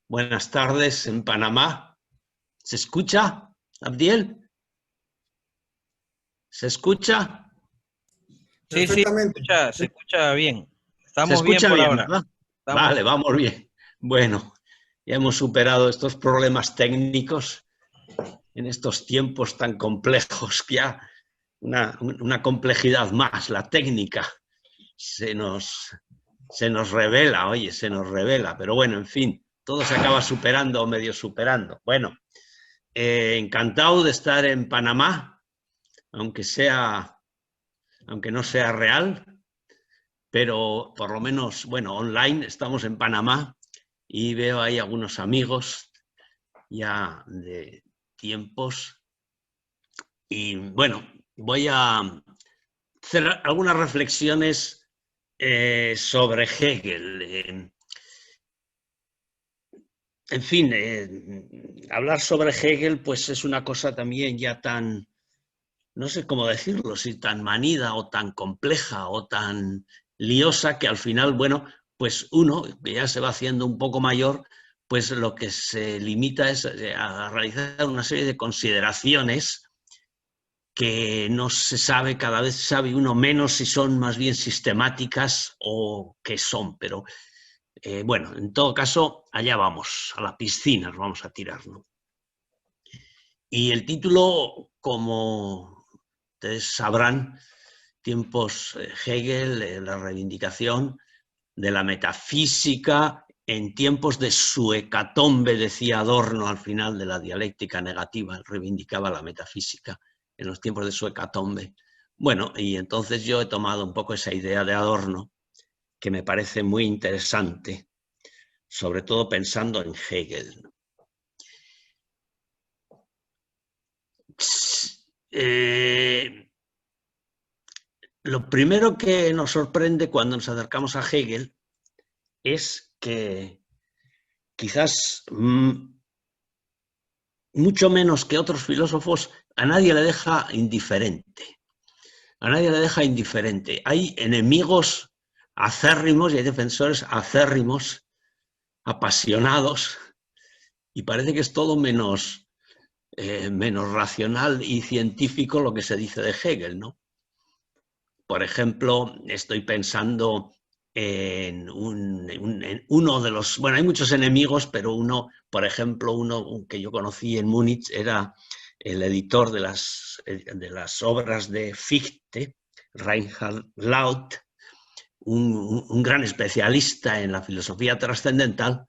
Buenas tardes en Panamá. ¿Se escucha, Abdiel? ¿Se escucha? Sí, sí, Perfectamente. se escucha bien. Se Estamos bien escucha por bien, ahora. ¿verdad? Estamos, Vale, vamos bien. Bueno, ya hemos superado estos problemas técnicos en estos tiempos tan complejos, que ya una complejidad más, la técnica se nos, se nos revela, oye, se nos revela, pero bueno, en fin, todo se acaba superando o medio superando. Bueno, encantado de estar en Panamá, aunque no sea real, pero por lo menos, bueno, online estamos en Panamá y veo ahí algunos amigos ya de tiempos. Y bueno, voy a hacer algunas reflexiones sobre Hegel. En fin, hablar sobre Hegel pues es una cosa también ya tan, no sé cómo decirlo, si tan manida o tan compleja o tan liosa, que al final, bueno, pues uno, que ya se va haciendo un poco mayor, pues lo que se limita es a realizar una serie de consideraciones que no se sabe, cada vez sabe uno menos si son más bien sistemáticas o qué son, pero bueno, en todo caso, allá vamos, a la piscina nos vamos a tirar, ¿no? Y el título, como ustedes sabrán, tiempos Hegel, la reivindicación de la metafísica en tiempos de su hecatombe, decía Adorno al final de la dialéctica negativa, él reivindicaba la metafísica en los tiempos de su hecatombe. Bueno, y entonces yo he tomado un poco esa idea de Adorno, que me parece muy interesante, sobre todo pensando en Hegel. Lo primero que nos sorprende cuando nos acercamos a Hegel es que quizás mucho menos que otros filósofos, a nadie le deja indiferente. A nadie le deja indiferente. Hay enemigos acérrimos y hay defensores acérrimos, apasionados, y parece que es todo menos racional y científico lo que se dice de Hegel, ¿no? Por ejemplo, estoy pensando en uno de los... Bueno, hay muchos enemigos, pero uno, por ejemplo, uno que yo conocí en Múnich era el editor de las obras de Fichte, Reinhard Laut, un gran especialista en la filosofía trascendental,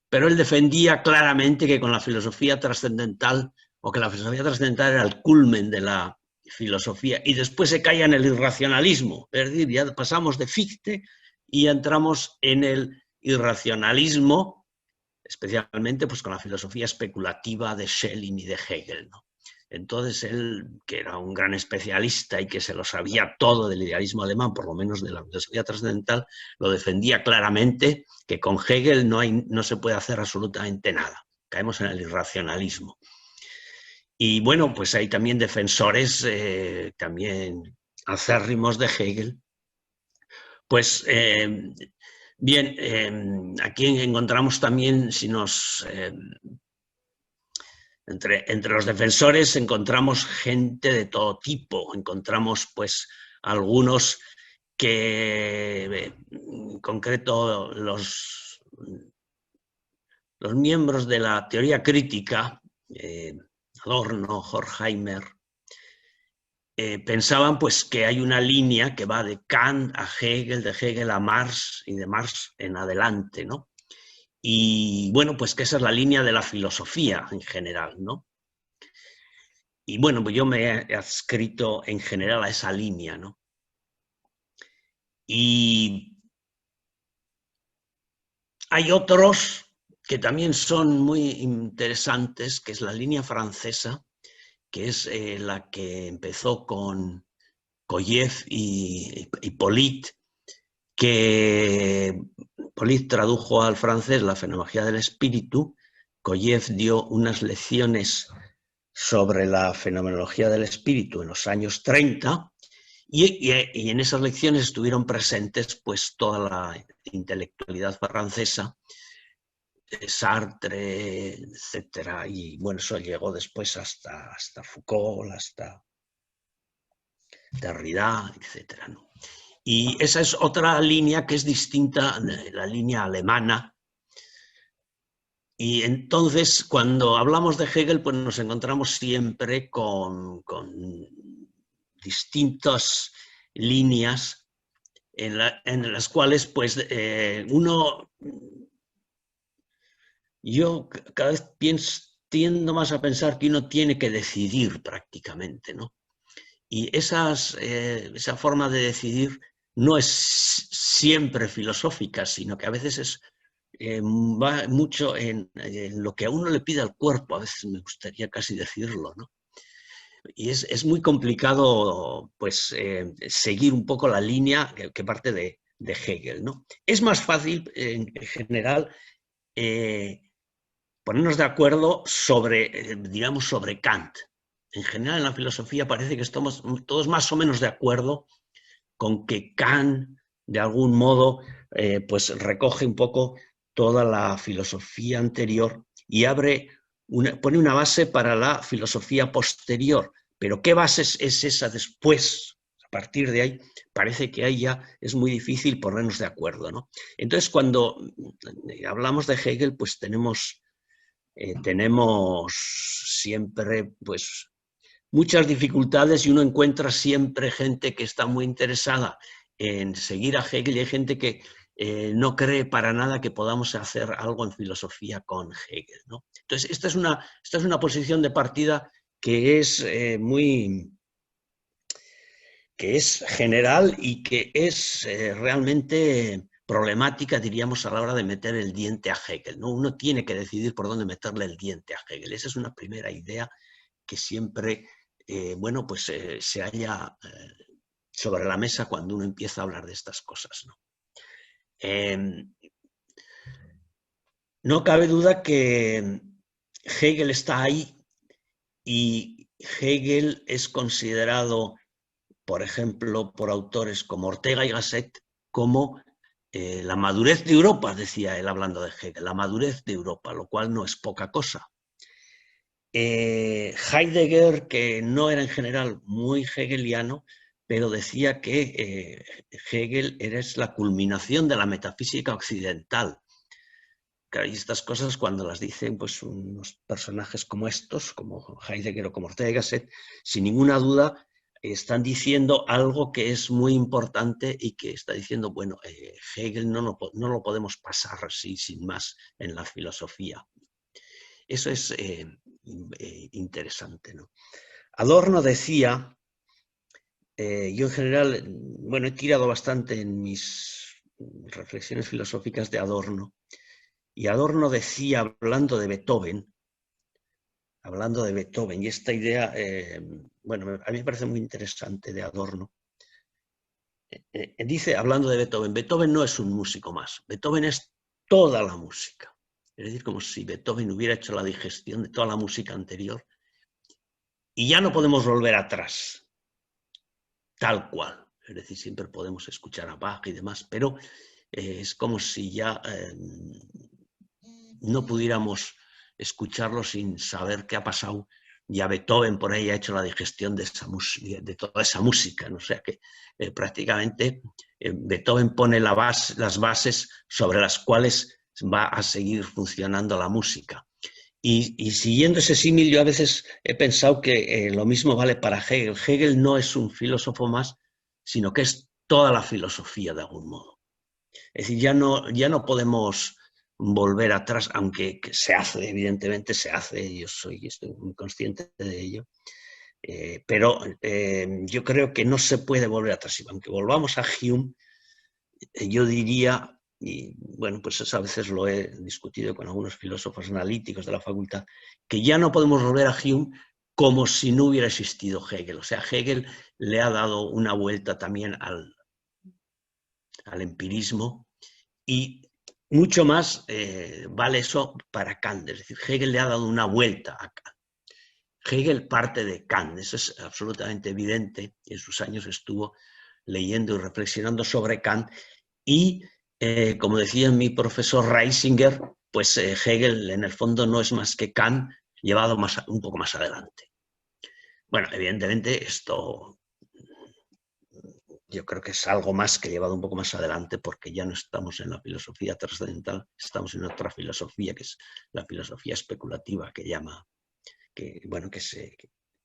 pero él defendía claramente que con la filosofía trascendental, o que la filosofía trascendental era el culmen de la filosofía, y después se cae en el irracionalismo, es decir, ya pasamos de Fichte y entramos en el irracionalismo, especialmente pues con la filosofía especulativa de Schelling y de Hegel, ¿no? Entonces él, que era un gran especialista y que se lo sabía todo del idealismo alemán, por lo menos de la filosofía trascendental, lo defendía claramente, que con Hegel no se puede hacer absolutamente nada. Caemos en el irracionalismo. Y bueno, pues hay también defensores también acérrimos de Hegel. Pues bien, aquí encontramos también, si nos... Entre los defensores encontramos gente de todo tipo, encontramos pues algunos que, en concreto los miembros de la teoría crítica, Adorno, Horkheimer, pensaban pues que hay una línea que va de Kant a Hegel, de Hegel a Marx y de Marx en adelante, ¿no? Y bueno, pues que esa es la línea de la filosofía en general, ¿no? Y bueno, pues yo me he adscrito en general a esa línea, ¿no? Y hay otros que también son muy interesantes, que es la línea francesa, que es la que empezó con Koyev y Hippolyte, que Hippolyte tradujo al francés la fenomenología del espíritu, Koyev dio unas lecciones sobre la fenomenología del espíritu en los años 30, y en esas lecciones estuvieron presentes pues toda la intelectualidad francesa, Sartre, etcétera, y bueno, eso llegó después hasta Foucault, hasta Derrida, etcétera, ¿no? Y esa es otra línea que es distinta, la línea alemana. Y entonces, cuando hablamos de Hegel, pues nos encontramos siempre con distintas líneas en las cuales, pues, yo cada vez tiendo más a pensar que uno tiene que decidir prácticamente, ¿no? Y esa forma de decidir no es siempre filosófica, sino que a veces va mucho en lo que a uno le pide al cuerpo, a veces me gustaría casi decirlo, ¿no? Y es muy complicado, pues, seguir un poco la línea que parte de Hegel, ¿no? Es más fácil, en general, ponernos de acuerdo sobre, digamos, sobre Kant. En general, en la filosofía parece que estamos todos más o menos de acuerdo con que Kant, de algún modo, pues recoge un poco toda la filosofía anterior y pone una base para la filosofía posterior. Pero ¿qué base es esa después? A partir de ahí, parece que ahí ya es muy difícil ponernos de acuerdo, ¿no? Entonces, cuando hablamos de Hegel, pues tenemos siempre, pues, muchas dificultades y uno encuentra siempre gente que está muy interesada en seguir a Hegel y hay gente que no cree para nada que podamos hacer algo en filosofía con Hegel, ¿no? Entonces, esta es una posición de partida que es que es general y que es realmente problemática, diríamos, a la hora de meter el diente a Hegel, ¿no? Uno tiene que decidir por dónde meterle el diente a Hegel. Esa es una primera idea que siempre bueno, pues se halla sobre la mesa cuando uno empieza a hablar de estas cosas, ¿no? No cabe duda que Hegel está ahí y Hegel es considerado, por ejemplo, por autores como Ortega y Gasset, como la madurez de Europa, decía él hablando de Hegel, la madurez de Europa, lo cual no es poca cosa. Heidegger, que no era en general muy hegeliano, pero decía que Hegel era la culminación de la metafísica occidental. Claro, y estas cosas cuando las dicen pues, unos personajes como estos, como Heidegger o como Ortega y Gasset, sin ninguna duda están diciendo algo que es muy importante y que está diciendo, bueno, Hegel no lo podemos pasar así sin más en la filosofía. Eso es interesante, ¿no? Adorno decía, yo en general, bueno, he tirado bastante en mis reflexiones filosóficas de Adorno, y Adorno decía, hablando de Beethoven, y esta idea, bueno, a mí me parece muy interesante de Adorno, dice, hablando de Beethoven, Beethoven no es un músico más, Beethoven es toda la música. Es decir, como si Beethoven hubiera hecho la digestión de toda la música anterior y ya no podemos volver atrás, tal cual. Es decir, siempre podemos escuchar a Bach y demás, pero es como si ya no pudiéramos escucharlo sin saber qué ha pasado. Ya Beethoven por ahí ha hecho la digestión de toda esa música, ¿no? O sea que prácticamente Beethoven pone las bases sobre las cuales va a seguir funcionando la música. Y siguiendo ese símil, yo a veces he pensado que lo mismo vale para Hegel. Hegel no es un filósofo más, sino que es toda la filosofía de algún modo. Es decir, ya no podemos volver atrás, aunque se hace, evidentemente se hace, estoy muy consciente de ello, pero yo creo que no se puede volver atrás. Aunque volvamos a Hume, yo diría, y bueno, pues eso a veces lo he discutido con algunos filósofos analíticos de la facultad, que ya no podemos volver a Hume como si no hubiera existido Hegel. O sea, Hegel le ha dado una vuelta también al empirismo y mucho más vale eso para Kant. Es decir, Hegel le ha dado una vuelta a Kant. Hegel parte de Kant, eso es absolutamente evidente. En sus años estuvo leyendo y reflexionando sobre Kant y, como decía mi profesor Reisinger, pues Hegel en el fondo no es más que Kant llevado un poco más adelante. Bueno, evidentemente esto yo creo que es algo más que llevado un poco más adelante, porque ya no estamos en la filosofía trascendental, estamos en otra filosofía, que es la filosofía especulativa, que llama, que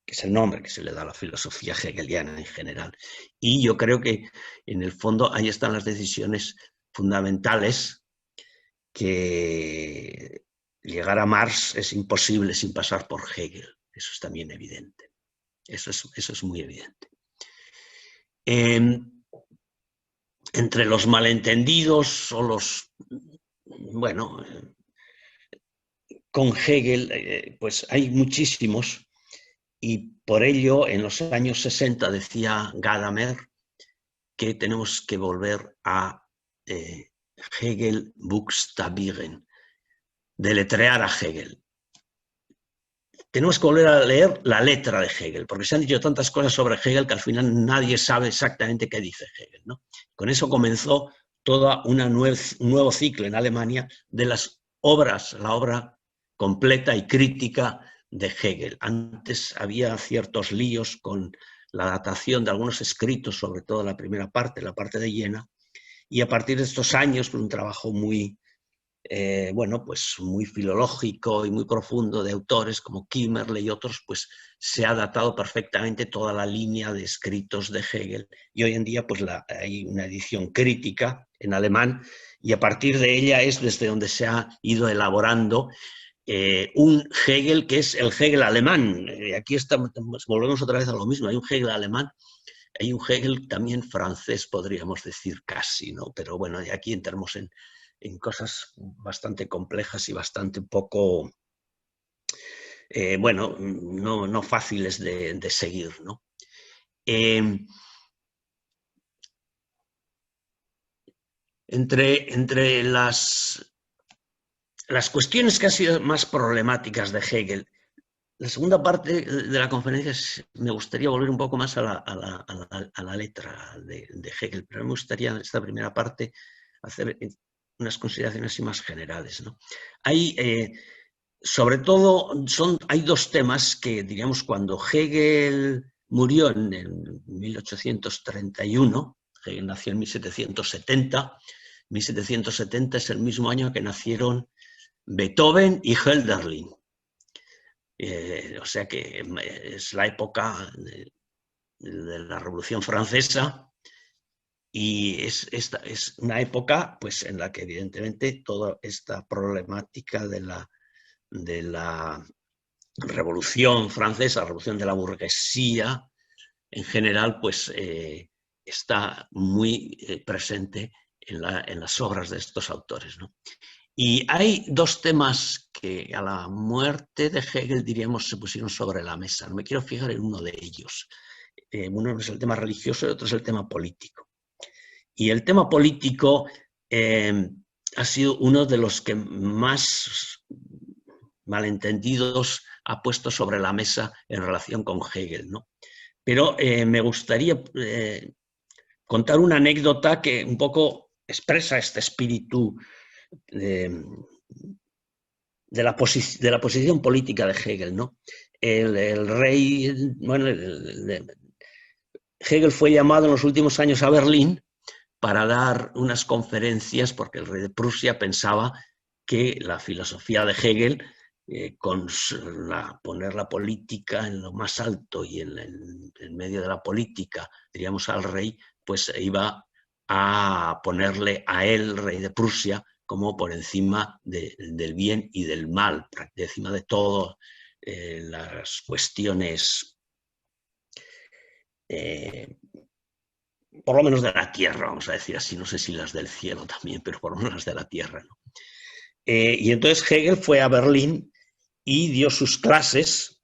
es el nombre que se le da a la filosofía hegeliana en general. Y yo creo que en el fondo ahí están las decisiones fundamentales, que llegar a Marx es imposible sin pasar por Hegel. Eso es también evidente. Eso es muy evidente. Entre los malentendidos o los... Bueno, con Hegel pues hay muchísimos, y por ello en los años 60 decía Gadamer que tenemos que volver a Hegel buchstabieren, deletrear a Hegel. Tenemos que volver a leer la letra de Hegel, porque se han dicho tantas cosas sobre Hegel que al final nadie sabe exactamente qué dice Hegel, ¿no? Con eso comenzó todo un nuevo ciclo en Alemania de las obras, la obra completa y crítica de Hegel. Antes había ciertos líos con la datación de algunos escritos, sobre todo la primera parte, la parte de Jena, y a partir de estos años, con un trabajo muy, bueno, pues muy filológico y muy profundo de autores como Kimmerle y otros, pues se ha datado perfectamente toda la línea de escritos de Hegel, y hoy en día pues hay una edición crítica en alemán, y a partir de ella es desde donde se ha ido elaborando un Hegel que es el Hegel alemán. Aquí estamos, volvemos otra vez a lo mismo, hay un Hegel alemán, hay un Hegel también francés, podríamos decir casi, ¿no? Pero bueno, aquí entramos en cosas bastante complejas y bastante poco, bueno, no fáciles de seguir, ¿no? Entre las cuestiones que han sido más problemáticas de Hegel, la segunda parte de la conferencia me gustaría volver un poco más a la letra de Hegel, pero me gustaría en esta primera parte hacer unas consideraciones así más generales, ¿no? Hay, sobre todo, hay dos temas que, diríamos, cuando Hegel murió en el 1831, Hegel nació en 1770, 1770 es el mismo año que nacieron Beethoven y Hölderlin. O sea que es la época de la Revolución Francesa, y es una época pues, en la que evidentemente toda esta problemática de la Revolución Francesa, la revolución de la burguesía en general, pues está muy presente en las obras de estos autores, ¿no? Y hay dos temas que a la muerte de Hegel, diríamos, se pusieron sobre la mesa. No me quiero fijar en uno de ellos. Uno es el tema religioso y otro es el tema político. Y el tema político ha sido uno de los que más malentendidos ha puesto sobre la mesa en relación con Hegel, ¿no? Pero me gustaría contar una anécdota que un poco expresa este espíritu de la posición política de Hegel, ¿no? El rey, bueno, Hegel fue llamado en los últimos años a Berlín para dar unas conferencias, porque el rey de Prusia pensaba que la filosofía de Hegel, con poner la política en lo más alto y en medio de la política, diríamos al rey, pues iba a ponerle a él, rey de Prusia, como por encima del bien y del mal, por encima de todas las cuestiones, por lo menos de la tierra, vamos a decir así, no sé si las del cielo también, pero por lo menos las de la tierra, ¿no? Y entonces Hegel fue a Berlín y dio sus clases,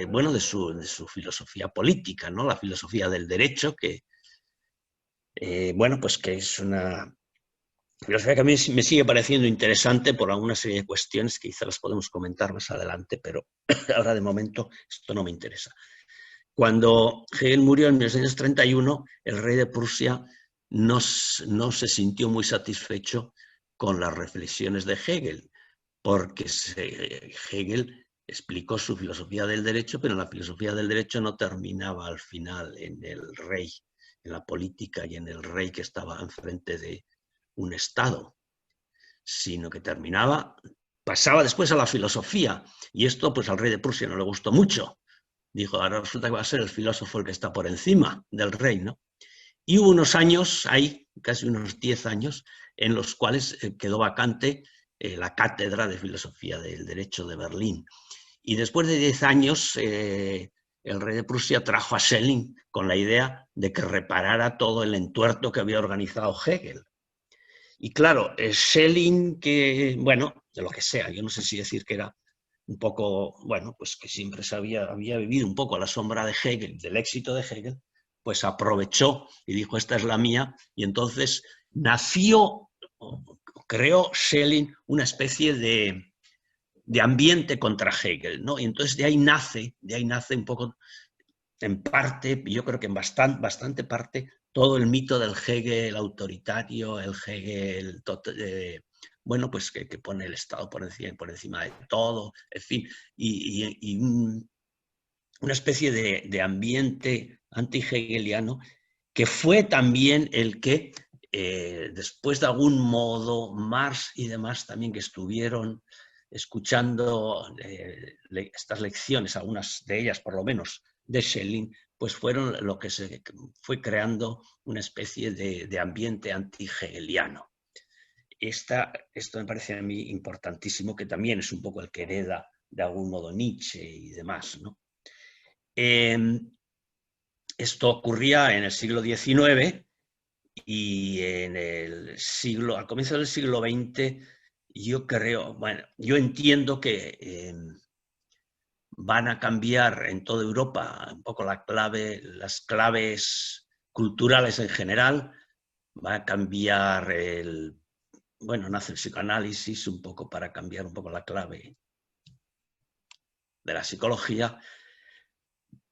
bueno, de su filosofía política, ¿no? La filosofía del derecho, que, bueno, pues que es una filosofía que a mí me sigue pareciendo interesante por alguna serie de cuestiones que quizás las podemos comentar más adelante, pero ahora de momento esto no me interesa. Cuando Hegel murió en 1931, el rey de Prusia no se sintió muy satisfecho con las reflexiones de Hegel, porque Hegel explicó su filosofía del derecho, pero la filosofía del derecho no terminaba al final en el rey, en la política y en el rey que estaba enfrente de un Estado, sino que pasaba después a la filosofía, y esto pues al rey de Prusia no le gustó mucho. Dijo, ahora resulta que va a ser el filósofo el que está por encima del rey, ¿no? Y hubo unos años, hay casi unos 10 años, en los cuales quedó vacante la cátedra de filosofía del derecho de Berlín. Y después de 10 años, el rey de Prusia trajo a Schelling con la idea de que reparara todo el entuerto que había organizado Hegel. Y claro, Schelling, que, bueno, de lo que sea, yo no sé si decir que era un poco, bueno, pues que siempre había vivido un poco a la sombra de Hegel, del éxito de Hegel, pues aprovechó y dijo, esta es la mía, y entonces creó Schelling una especie de ambiente contra Hegel, ¿no? Y entonces de ahí nace un poco, en parte, yo creo que en bastante parte, todo el mito del Hegel autoritario, el Hegel, bueno, pues que pone el Estado por encima de todo, en fin, y una especie de ambiente anti-hegeliano que fue también el que, después de algún modo, Marx y demás también que estuvieron escuchando estas lecciones, algunas de ellas por lo menos, de Schelling, pues fueron lo que se fue creando una especie de ambiente anti-hegeliano. Esto me parece a mí importantísimo, que también es un poco el que hereda de algún modo Nietzsche y demás, ¿no? Esto ocurría en el siglo XIX y al comienzo del siglo XX yo entiendo que van a cambiar en toda Europa un poco las claves culturales en general, va a cambiar nace el psicoanálisis un poco para cambiar un poco la clave de la psicología.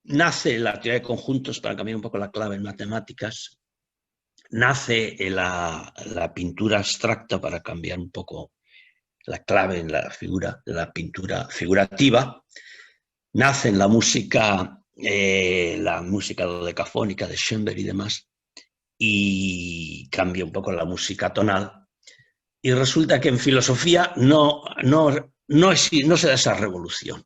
Nace la teoría de conjuntos para cambiar un poco la clave en matemáticas. Nace la pintura abstracta para cambiar un poco la clave en la pintura figurativa. Nace en la música dodecafónica de Schoenberg y demás, y cambia un poco la música tonal. Y resulta que en filosofía no se da esa revolución,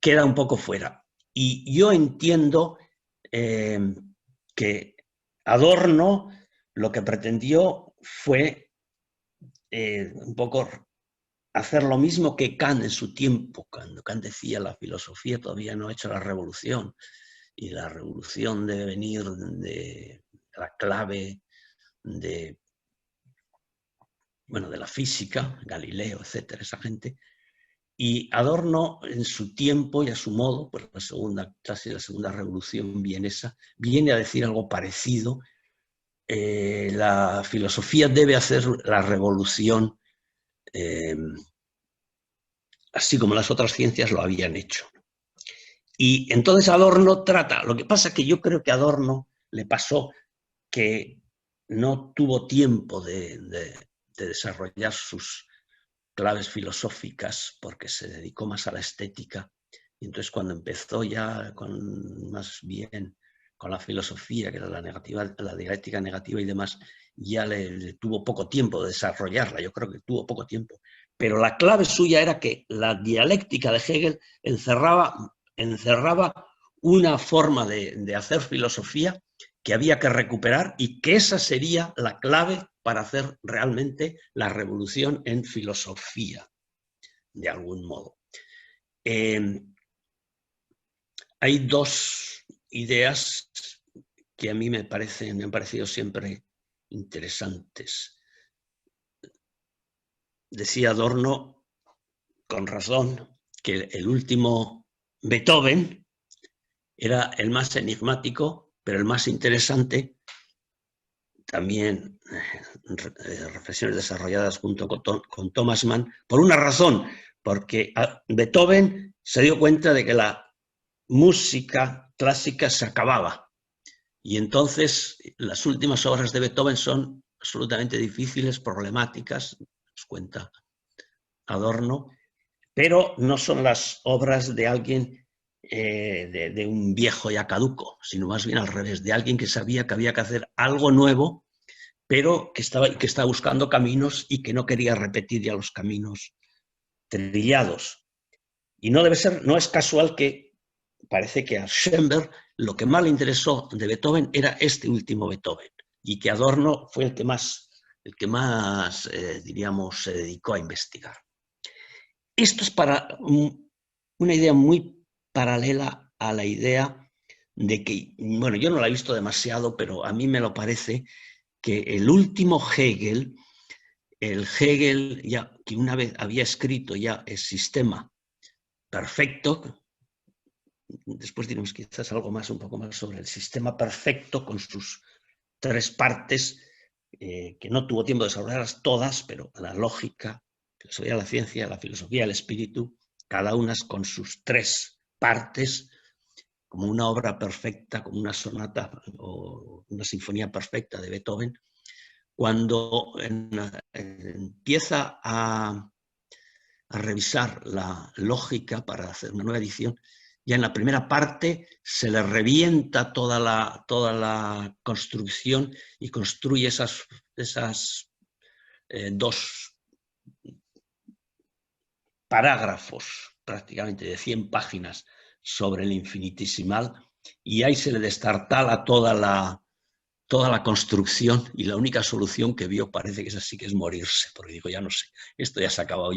queda un poco fuera. Y yo entiendo que Adorno lo que pretendió fue un poco hacer lo mismo que Kant en su tiempo, cuando Kant decía la filosofía todavía no ha hecho la revolución, y la revolución debe venir de la clave de la física, Galileo, etcétera, esa gente. Y Adorno, en su tiempo y a su modo, pues casi la segunda revolución vienesa, viene a decir algo parecido. La filosofía debe hacer la revolución, así como las otras ciencias lo habían hecho. Y entonces Adorno trata, lo que pasa es que yo creo que a Adorno le pasó que no tuvo tiempo de desarrollar sus claves filosóficas, porque se dedicó más a la estética, y entonces cuando empezó ya más bien con la filosofía, que era la dialéctica negativa y demás, ya le tuvo poco tiempo de desarrollarla, yo creo que tuvo poco tiempo, pero la clave suya era que la dialéctica de Hegel encerraba una forma de hacer filosofía que había que recuperar, y que esa sería la clave para hacer realmente la revolución en filosofía, de algún modo. Hay dos ideas que a mí me han parecido siempre interesantes. Decía Adorno, con razón, que el último Beethoven era el más enigmático, pero el más interesante. También reflexiones desarrolladas junto con Thomas Mann, por una razón, porque Beethoven se dio cuenta de que la música clásica se acababa, y entonces las últimas obras de Beethoven son absolutamente difíciles, problemáticas, nos cuenta Adorno, pero no son las obras de alguien, de un viejo ya caduco, sino más bien al revés, de alguien que sabía que había que hacer algo nuevo, pero que estaba buscando caminos y que no quería repetir ya los caminos trillados. Y no es casual que parece que a Schoenberg lo que más le interesó de Beethoven era este último Beethoven, y que Adorno fue el que más diríamos, se dedicó a investigar. Esto es para una idea muy paralela a la idea de que, bueno, yo no la he visto demasiado, pero a mí me lo parece, que el último Hegel, el Hegel ya, que una vez había escrito ya el sistema perfecto, después diremos quizás algo más, un poco más sobre el sistema perfecto con sus 3 partes, que no tuvo tiempo de desarrollarlas todas, pero la lógica, la filosofía de la ciencia, la filosofía del espíritu, cada una con sus 3 partes, como una obra perfecta, como una sonata o una sinfonía perfecta de Beethoven. Cuando empieza a revisar la lógica para hacer una nueva edición, ya en la primera parte se le revienta toda la construcción y construye esas 2 parágrafos prácticamente de 100 páginas sobre el infinitesimal, y ahí se le destartala toda la construcción, y la única solución que vio parece que es así, que es morirse, porque dijo, ya no sé, esto ya se ha acabado,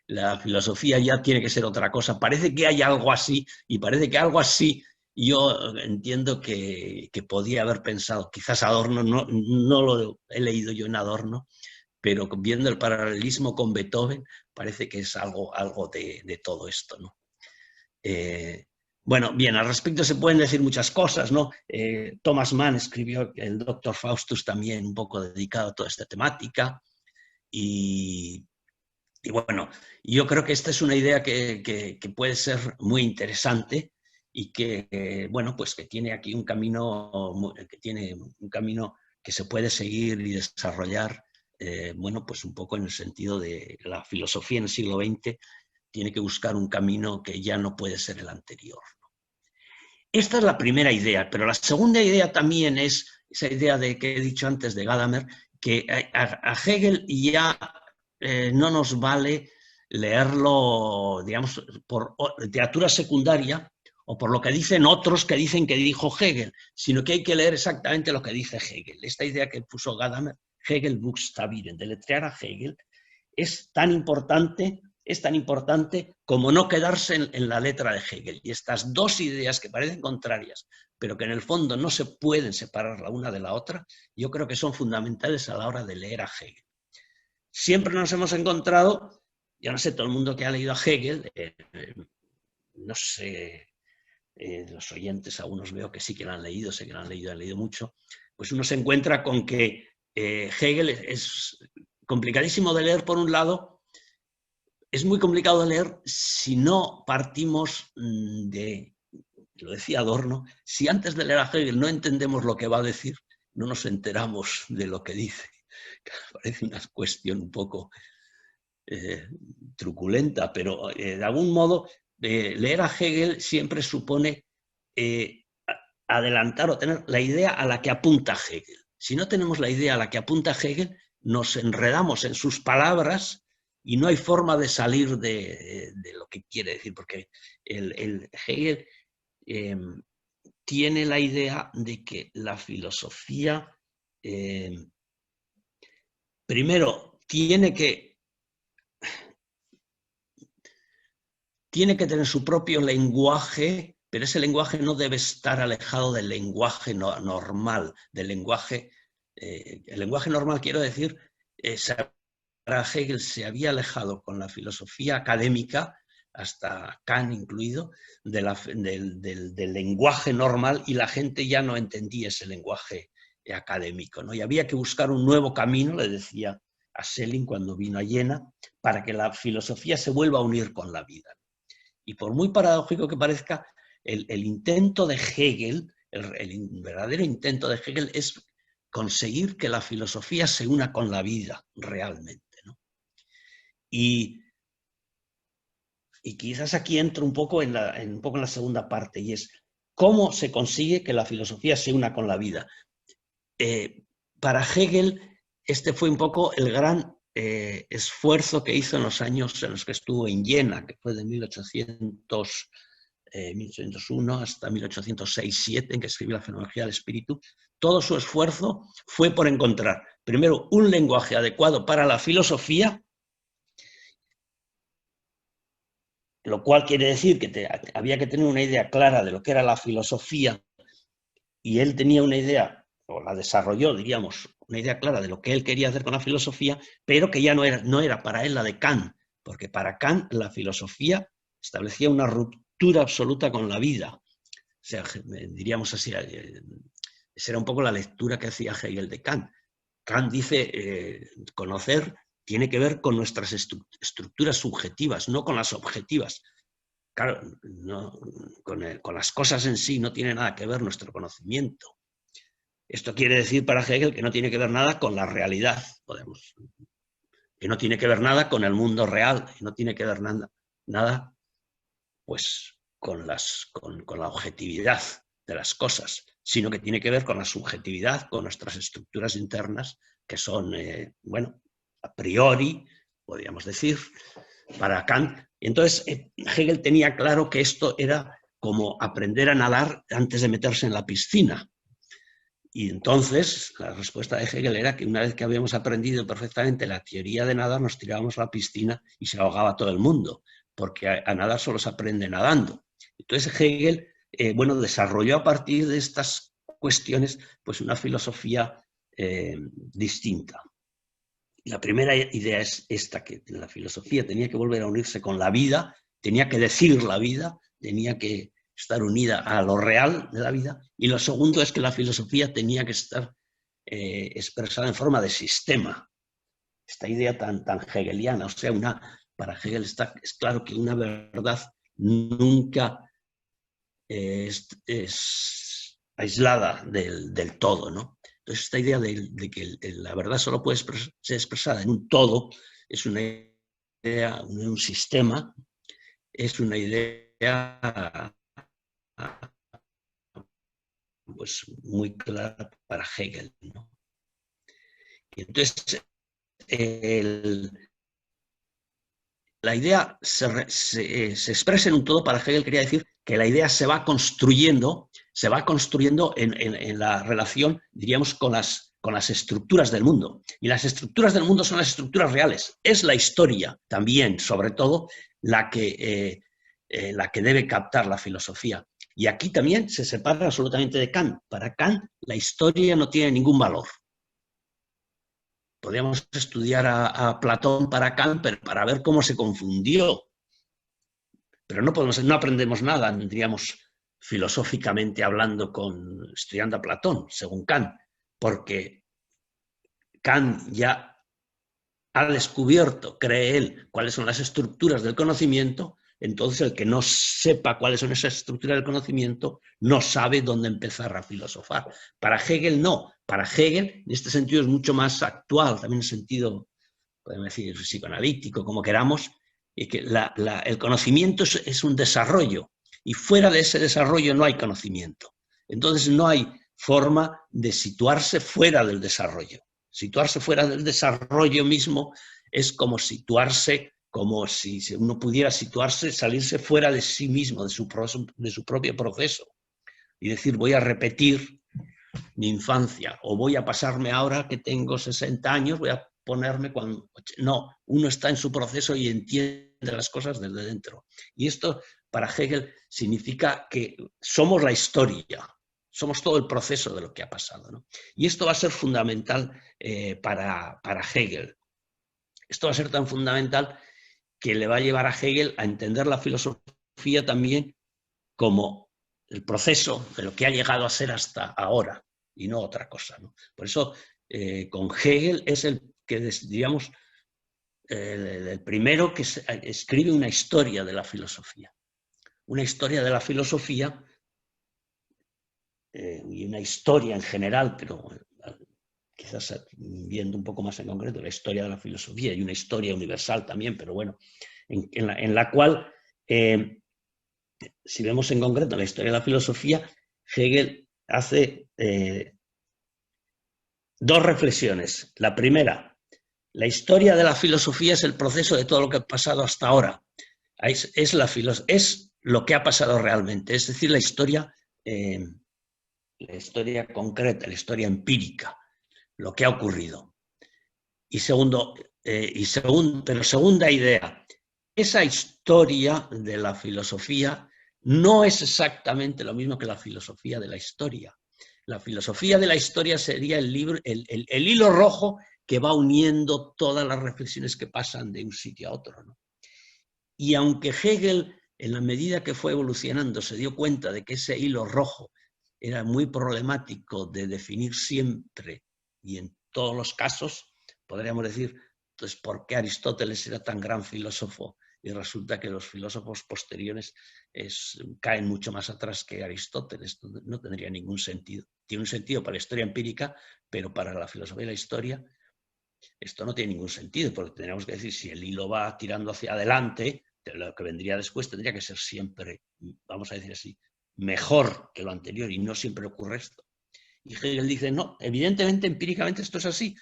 la filosofía ya tiene que ser otra cosa, parece que hay algo así, y parece que algo así yo entiendo que podía haber pensado, quizás Adorno, no lo he leído yo en Adorno, pero viendo el paralelismo con Beethoven, parece que es algo de todo esto, ¿no? Bueno, bien, al respecto se pueden decir muchas cosas, ¿no? Thomas Mann escribió el Dr. Faustus también un poco dedicado a toda esta temática, y bueno, yo creo que esta es una idea que puede ser muy interesante y que, bueno, pues que tiene aquí un camino, que se puede seguir y desarrollar, bueno, pues un poco en el sentido de la filosofía en el siglo XX tiene que buscar un camino que ya no puede ser el anterior. Esta es la primera idea, pero la segunda idea también es esa idea que he dicho antes de Gadamer, que a Hegel ya no nos vale leerlo, digamos, por literatura secundaria o por lo que dicen otros que dicen que dijo Hegel, sino que hay que leer exactamente lo que dice Hegel. Esta idea que puso Gadamer, Hegel Buchstabieren, deletrear a Hegel, es tan importante como no quedarse en la letra de Hegel. Y estas 2 ideas que parecen contrarias, pero que en el fondo no se pueden separar la una de la otra, yo creo que son fundamentales a la hora de leer a Hegel. Siempre nos hemos encontrado, yo no sé, todo el mundo que ha leído a Hegel, no sé, los oyentes, algunos veo que sí que lo han leído, sé que lo han leído mucho, pues uno se encuentra con que Hegel es complicadísimo de leer por un lado. Es muy complicado de leer si no partimos lo decía Adorno, si antes de leer a Hegel no entendemos lo que va a decir, no nos enteramos de lo que dice. Parece una cuestión un poco truculenta, pero de algún modo leer a Hegel siempre supone adelantar o tener la idea a la que apunta Hegel. Si no tenemos la idea a la que apunta Hegel, nos enredamos en sus palabras y no hay forma de salir de lo que quiere decir, porque el Hegel tiene la idea de que la filosofía, primero, tiene que tener su propio lenguaje, pero ese lenguaje no debe estar alejado del lenguaje normal, del lenguaje, el lenguaje normal, quiero decir, Hegel se había alejado con la filosofía académica, hasta Kant incluido, del lenguaje normal, y la gente ya no entendía ese lenguaje académico, ¿no? Y había que buscar un nuevo camino, le decía a Schelling cuando vino a Jena, para que la filosofía se vuelva a unir con la vida. Y por muy paradójico que parezca, el intento de Hegel, el verdadero intento de Hegel es conseguir que la filosofía se una con la vida realmente, ¿no? Y quizás aquí entro un poco en la segunda parte, y es cómo se consigue que la filosofía se una con la vida. Para Hegel, este fue un poco el gran esfuerzo que hizo en los años en los que estuvo en Jena, que fue de 1801 hasta 1806-7, en que escribió la Fenomenología del Espíritu. Todo su esfuerzo fue por encontrar, primero, un lenguaje adecuado para la filosofía, lo cual quiere decir que había que tener una idea clara de lo que era la filosofía, y él tenía una idea, o la desarrolló, diríamos, una idea clara de lo que él quería hacer con la filosofía, pero que ya no era para él la de Kant, porque para Kant la filosofía establecía una ruptura absoluta con la vida. O sea, diríamos así, esa era un poco la lectura que hacía Hegel de Kant. Kant dice, conocer tiene que ver con nuestras estructuras subjetivas, no con las objetivas. Claro, no, con las cosas en sí no tiene nada que ver nuestro conocimiento. Esto quiere decir para Hegel que no tiene que ver nada con la realidad, que no tiene que ver nada con el mundo real, que no tiene que ver nada pues, con la objetividad de las cosas, sino que tiene que ver con la subjetividad, con nuestras estructuras internas, que son, bueno, a priori, podríamos decir, para Kant. Entonces, Hegel tenía claro que esto era como aprender a nadar antes de meterse en la piscina. Y entonces la respuesta de Hegel era que una vez que habíamos aprendido perfectamente la teoría de nadar, nos tirábamos a la piscina y se ahogaba todo el mundo, porque a nadar solo se aprende nadando. Entonces Hegel, bueno, desarrolló a partir de estas cuestiones pues una filosofía distinta. La primera idea es esta, que la filosofía tenía que volver a unirse con la vida, tenía que decir la vida, tenía que estar unida a lo real de la vida, y lo segundo es que la filosofía tenía que estar expresada en forma de sistema. Esta idea tan hegeliana, o sea, para Hegel es claro que una verdad nunca es aislada del todo, ¿no? Entonces, esta idea de que la verdad solo puede ser expresada en un todo es una idea, un sistema, es una idea pues, muy clara para Hegel, ¿no? Y entonces, la idea se expresa en un todo. Para Hegel quería decir que la idea se va construyendo en la relación, diríamos, con las estructuras del mundo. Y las estructuras del mundo son las estructuras reales. Es la historia también, sobre todo, la que debe captar la filosofía. Y aquí también se separa absolutamente de Kant. Para Kant, la historia no tiene ningún valor. Podríamos estudiar a Platón para Kant, pero para ver cómo se confundió. Pero no aprendemos nada, diríamos, filosóficamente hablando, estudiando a Platón, según Kant, porque Kant ya ha descubierto, cree él, cuáles son las estructuras del conocimiento. Entonces el que no sepa cuáles son esas estructuras del conocimiento no sabe dónde empezar a filosofar. Para Hegel no. Para Hegel, en este sentido, es mucho más actual, también en sentido, podemos decir, psicoanalítico, como queramos, y que el conocimiento es un desarrollo, y fuera de ese desarrollo no hay conocimiento. Entonces no hay forma de situarse fuera del desarrollo. Situarse fuera del desarrollo mismo es como situarse, como si uno pudiera situarse, salirse fuera de sí mismo, de su propio proceso, y decir, voy a repetir mi infancia, o voy a pasarme ahora que tengo 60 años, voy a ponerme cuando... No, uno está en su proceso y entiende las cosas desde dentro. Y esto para Hegel significa que somos la historia, somos todo el proceso de lo que ha pasado, ¿no? Y esto va a ser fundamental para Hegel. Esto va a ser tan fundamental que le va a llevar a Hegel a entender la filosofía también como el proceso de lo que ha llegado a ser hasta ahora, y no otra cosa, ¿no? Por eso, con Hegel es el que, digamos, el primero que escribe una historia de la filosofía. Una historia de la filosofía y una historia en general, pero quizás viendo un poco más en concreto la historia de la filosofía y una historia universal también, pero bueno, en la cual, si vemos en concreto la historia de la filosofía, Hegel hace dos reflexiones. La primera, la historia de la filosofía es el proceso de todo lo que ha pasado hasta ahora. Es lo que ha pasado realmente, es decir, la historia concreta, la historia empírica, lo que ha ocurrido. Pero segunda idea, esa historia de la filosofía no es exactamente lo mismo que la filosofía de la historia. La filosofía de la historia sería el hilo rojo que va uniendo todas las reflexiones que pasan de un sitio a otro, ¿no? Y aunque Hegel, en la medida que fue evolucionando, se dio cuenta de que ese hilo rojo era muy problemático de definir siempre y en todos los casos, podríamos decir, entonces, ¿por qué Aristóteles era tan gran filósofo? Y resulta que los filósofos posteriores caen mucho más atrás que Aristóteles. No tendría ningún sentido. Tiene un sentido para la historia empírica, pero para la filosofía y la historia esto no tiene ningún sentido, porque tendríamos que decir, si el hilo va tirando hacia adelante, lo que vendría después tendría que ser siempre, vamos a decir así, mejor que lo anterior, y no siempre ocurre esto. Y Hegel dice, no, evidentemente, empíricamente esto es así,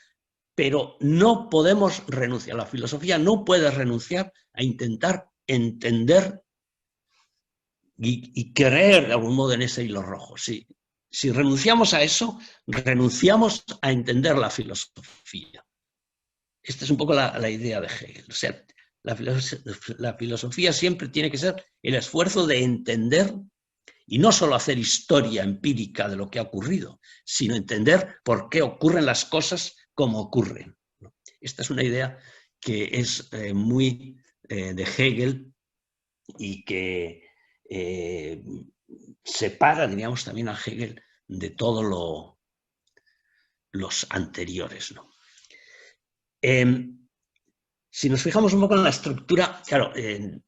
pero no podemos renunciar, la filosofía no puede renunciar a intentar entender y creer de algún modo en ese hilo rojo. Si renunciamos a eso, renunciamos a entender la filosofía. Esta es un poco la idea de Hegel. O sea, la filosofía siempre tiene que ser el esfuerzo de entender y no solo hacer historia empírica de lo que ha ocurrido, sino entender por qué ocurren las cosas como ocurren. Esta es una idea que es muy de Hegel y que separa, diríamos, también a Hegel de todos los anteriores, ¿no? Si nos fijamos un poco en la estructura, claro, es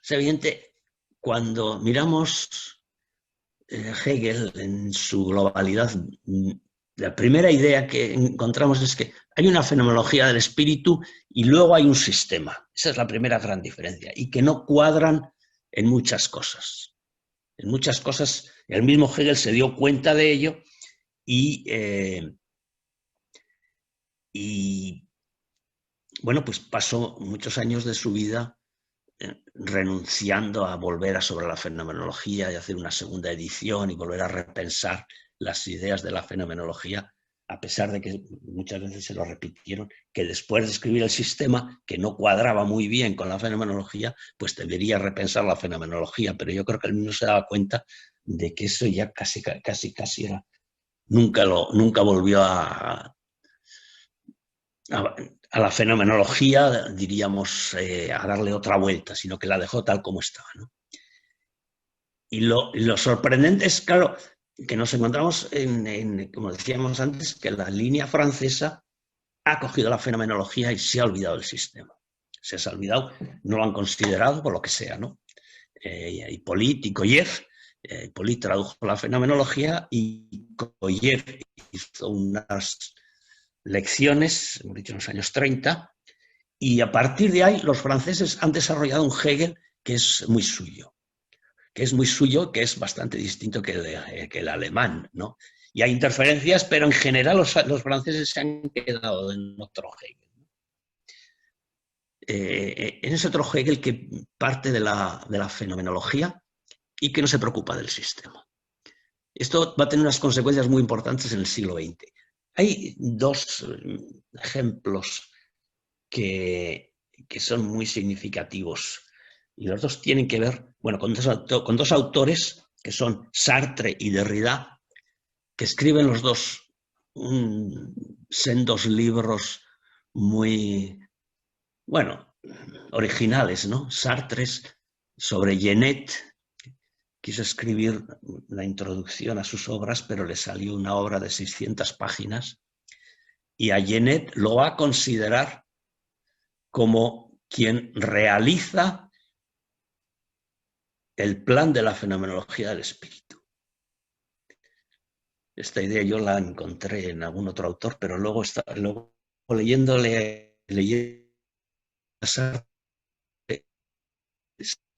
evidente, cuando miramos Hegel en su globalidad, la primera idea que encontramos es que hay una fenomenología del espíritu y luego hay un sistema. Esa es la primera gran diferencia, y que no cuadran en muchas cosas. En muchas cosas, el mismo Hegel se dio cuenta de ello y bueno, pues pasó muchos años de su vida renunciando a volver a sobre la fenomenología y hacer una segunda edición y volver a repensar las ideas de la fenomenología, a pesar de que muchas veces se lo repitieron, que después de escribir el sistema, que no cuadraba muy bien con la fenomenología, pues debería repensar la fenomenología, pero yo creo que él mismo se daba cuenta de que eso ya casi era, nunca volvió a la fenomenología, diríamos, a darle otra vuelta, sino que la dejó tal como estaba, ¿no? Y lo sorprendente es, claro, que nos encontramos como decíamos antes, que la línea francesa ha cogido la fenomenología y se ha olvidado del sistema. Se ha olvidado, no lo han considerado por lo que sea, ¿no? Hippolyte y Koyev, Hippolyte tradujo la fenomenología y Koyev hizo unas lecciones, hemos dicho en los años 30, y a partir de ahí los franceses han desarrollado un Hegel que es muy suyo, que es bastante distinto que el alemán, ¿no? Y hay interferencias, pero en general los franceses se han quedado en otro Hegel. En ese otro Hegel que parte de la fenomenología y que no se preocupa del sistema. Esto va a tener unas consecuencias muy importantes en el siglo XX. Hay dos ejemplos que son muy significativos. Y los dos tienen que ver, bueno, con dos autores que son Sartre y Derrida, que escriben los dos sendos libros muy, bueno, originales, ¿no? Sartre sobre Genet, quiso escribir la introducción a sus obras, pero le salió una obra de 600 páginas, y a Genet lo va a considerar como quien realiza el plan de la fenomenología del espíritu. Esta idea yo la encontré en algún otro autor, pero luego leyéndole a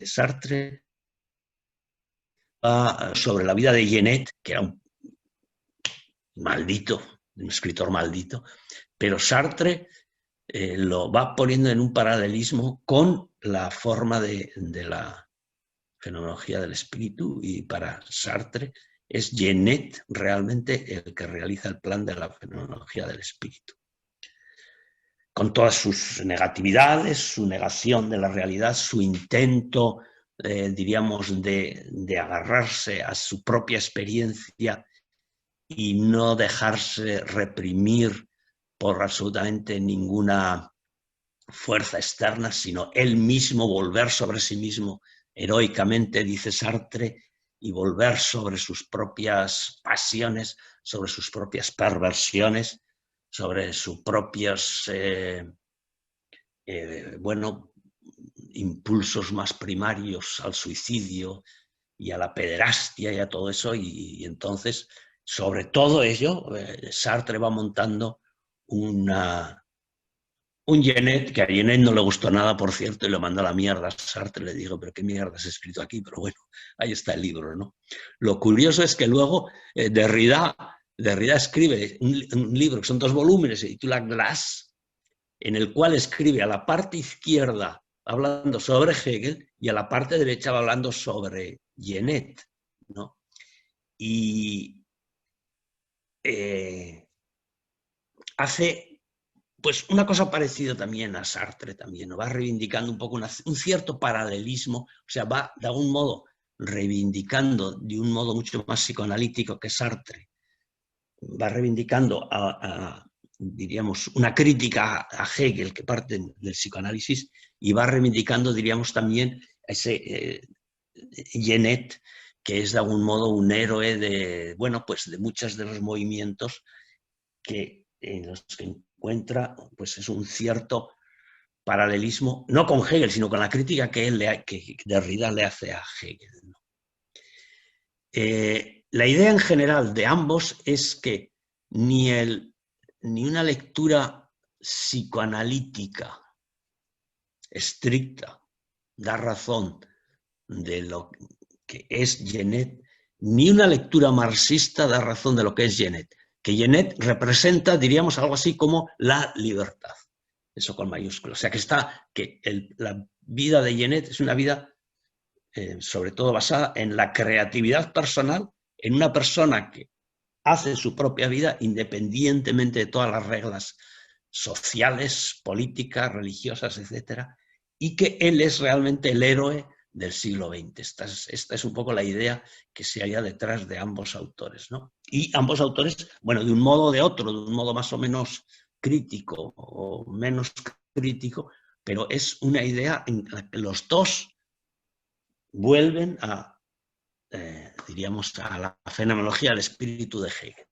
Sartre sobre la vida de Genet, que era un maldito, un escritor maldito, pero Sartre lo va poniendo en un paralelismo con la forma de la fenomenología del espíritu, y para Sartre es Genet realmente el que realiza el plan de la fenomenología del espíritu. Con todas sus negatividades, su negación de la realidad, su intento, diríamos, de agarrarse a su propia experiencia y no dejarse reprimir por absolutamente ninguna fuerza externa, sino él mismo volver sobre sí mismo heroicamente, dice Sartre, y volver sobre sus propias pasiones, sobre sus propias perversiones, sobre sus propios impulsos más primarios al suicidio y a la pederastia y a todo eso, y entonces sobre todo ello Sartre va montando un Genet, que a Genet no le gustó nada, por cierto, y lo mandó a la mierda a Sartre. Le digo, pero qué mierda has escrito aquí, pero bueno, ahí está el libro, ¿no? Lo curioso es que luego Derrida escribe un libro que son 2 volúmenes, se titula Glass, en el cual escribe a la parte izquierda hablando sobre Hegel y a la parte derecha hablando sobre Genet, ¿no? Y hace pues una cosa parecida también a Sartre, también, ¿no? Va reivindicando un poco un cierto paralelismo, o sea, va de algún modo reivindicando de un modo mucho más psicoanalítico que Sartre, va reivindicando diríamos, una crítica a Hegel que parte del psicoanálisis, y va reivindicando, diríamos, también a ese Genet, que es de algún modo un héroe de, bueno, pues de muchos de los movimientos en los que encuentra, pues es un cierto paralelismo, no con Hegel, sino con la crítica que Derrida le hace a Hegel, ¿no? La idea en general de ambos es que ni una lectura psicoanalítica estricta da razón de lo que es Genet, ni una lectura marxista da razón de lo que es Genet. Que Genet representa, diríamos, algo así como la libertad. Eso con mayúsculas. O sea, que la vida de Genet es una vida sobre todo basada en la creatividad personal, en una persona que hace su propia vida independientemente de todas las reglas sociales, políticas, religiosas, etcétera, y que él es realmente el héroe del siglo XX. Esta es un poco la idea que se halla detrás de ambos autores, ¿no? Y ambos autores, bueno, de un modo o de otro, de un modo más o menos crítico o menos crítico, pero es una idea en la que los dos vuelven diríamos, a la fenomenología del espíritu de Hegel,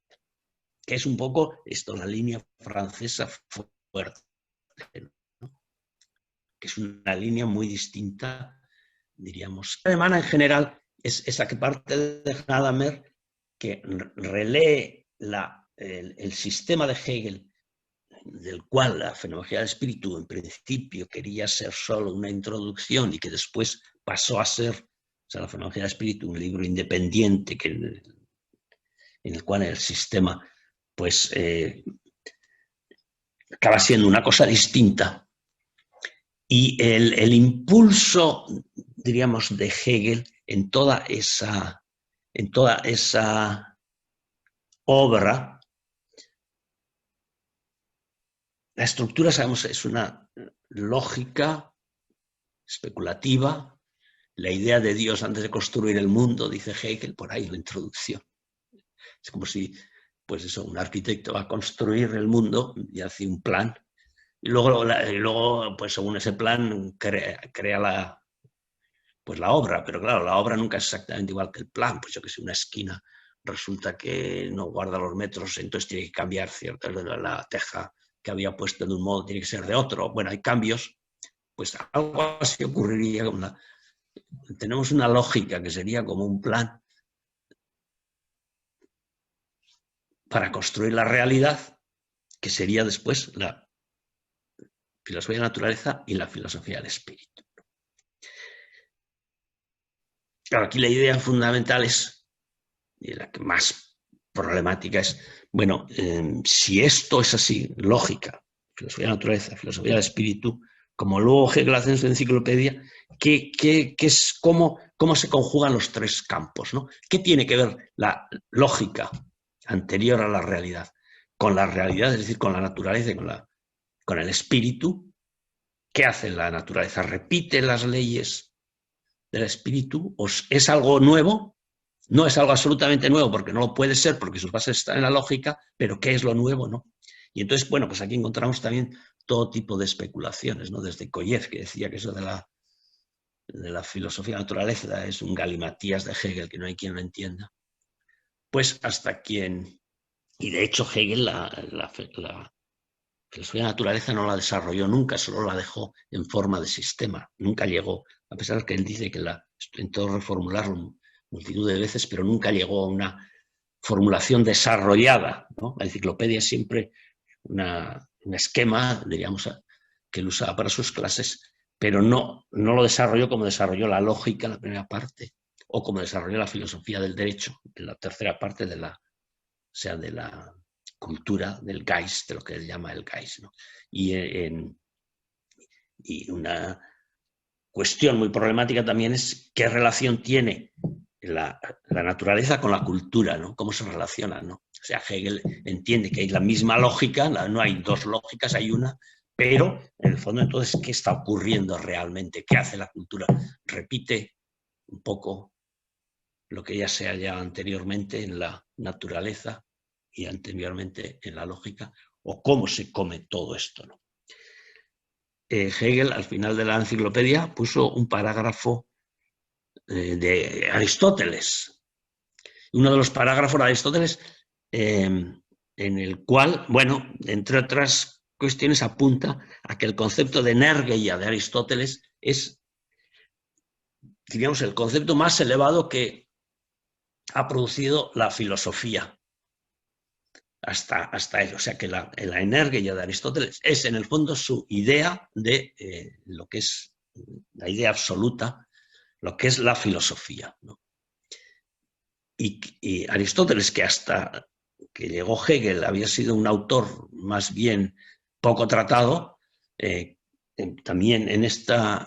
que es un poco esto, la línea francesa fuerte, ¿no? Que es una línea muy distinta, diríamos. La alemana en general es esa que parte de Gadamer, que relee el sistema de Hegel, del cual la fenomenología del espíritu en principio quería ser solo una introducción y que después pasó a ser, o sea, la fenomenología del espíritu, un libro independiente en el cual el sistema pues acaba siendo una cosa distinta. Y el impulso, diríamos, de Hegel en toda esa obra, la estructura, sabemos, es una lógica especulativa, la idea de Dios antes de construir el mundo, dice Hegel, por ahí la introducción. Es como si, pues eso, un arquitecto va a construir el mundo y hace un plan, y luego pues según ese plan, crea la obra, pero claro, la obra nunca es exactamente igual que el plan, pues yo que sé, una esquina resulta que no guarda los metros, entonces tiene que cambiar la teja que había puesto de un modo, tiene que ser de otro. Bueno, hay cambios, pues algo así ocurriría. Tenemos una lógica que sería como un plan, para construir la realidad, que sería después la filosofía de la naturaleza y la filosofía del espíritu. Claro, aquí la idea fundamental es, y la que más problemática es, bueno, si esto es así, lógica, filosofía de la naturaleza, filosofía del espíritu, como luego Hegel hace en su enciclopedia, cómo se conjugan los tres campos, ¿no? ¿Qué tiene que ver la lógica anterior a la realidad con la realidad, es decir, con la naturaleza y con el espíritu? ¿Qué hace la naturaleza? ¿Repite las leyes del espíritu? ¿O es algo nuevo? No es algo absolutamente nuevo, porque no lo puede ser, porque sus bases están en la lógica, pero ¿qué es lo nuevo, no? Y entonces, bueno, pues aquí encontramos también todo tipo de especulaciones, ¿no? Desde Koyev, que decía que eso de la filosofía de la naturaleza es un galimatías de Hegel, que no hay quien lo entienda, pues hasta quien... Y de hecho Hegel la filosofía de la naturaleza no la desarrolló nunca, solo la dejó en forma de sistema, nunca llegó, a pesar de que él dice que intentó reformularlo multitud de veces, pero nunca llegó a una formulación desarrollada, ¿no? La enciclopedia es siempre un esquema, diríamos, que él usaba para sus clases, pero no lo desarrolló como desarrolló la lógica en la primera parte, o como desarrolló la filosofía del derecho en la tercera parte de la cultura del Geist, de lo que él llama el Geist, ¿no? Y una cuestión muy problemática también es qué relación tiene la naturaleza con la cultura, ¿no? Cómo se relacionan, ¿no? O sea, Hegel entiende que hay la misma lógica, no hay dos lógicas, hay una, pero en el fondo entonces, ¿qué está ocurriendo realmente? ¿Qué hace la cultura? ¿Repite un poco lo que ya se hallaba anteriormente en la naturaleza y anteriormente en la lógica? ¿O cómo se come todo esto, ¿no? Hegel, al final de la enciclopedia, puso un parágrafo de Aristóteles. Uno de los parágrafos de Aristóteles en el cual, bueno, entre otras cuestiones, apunta a que el concepto de energía de Aristóteles es, diríamos, el concepto más elevado que ha producido la filosofía hasta él. O sea que la energía de Aristóteles es, en el fondo, su idea de lo que es la idea absoluta, lo que es la filosofía, ¿no? Y Aristóteles, que hasta que llegó Hegel había sido un autor más bien poco tratado, también en esta,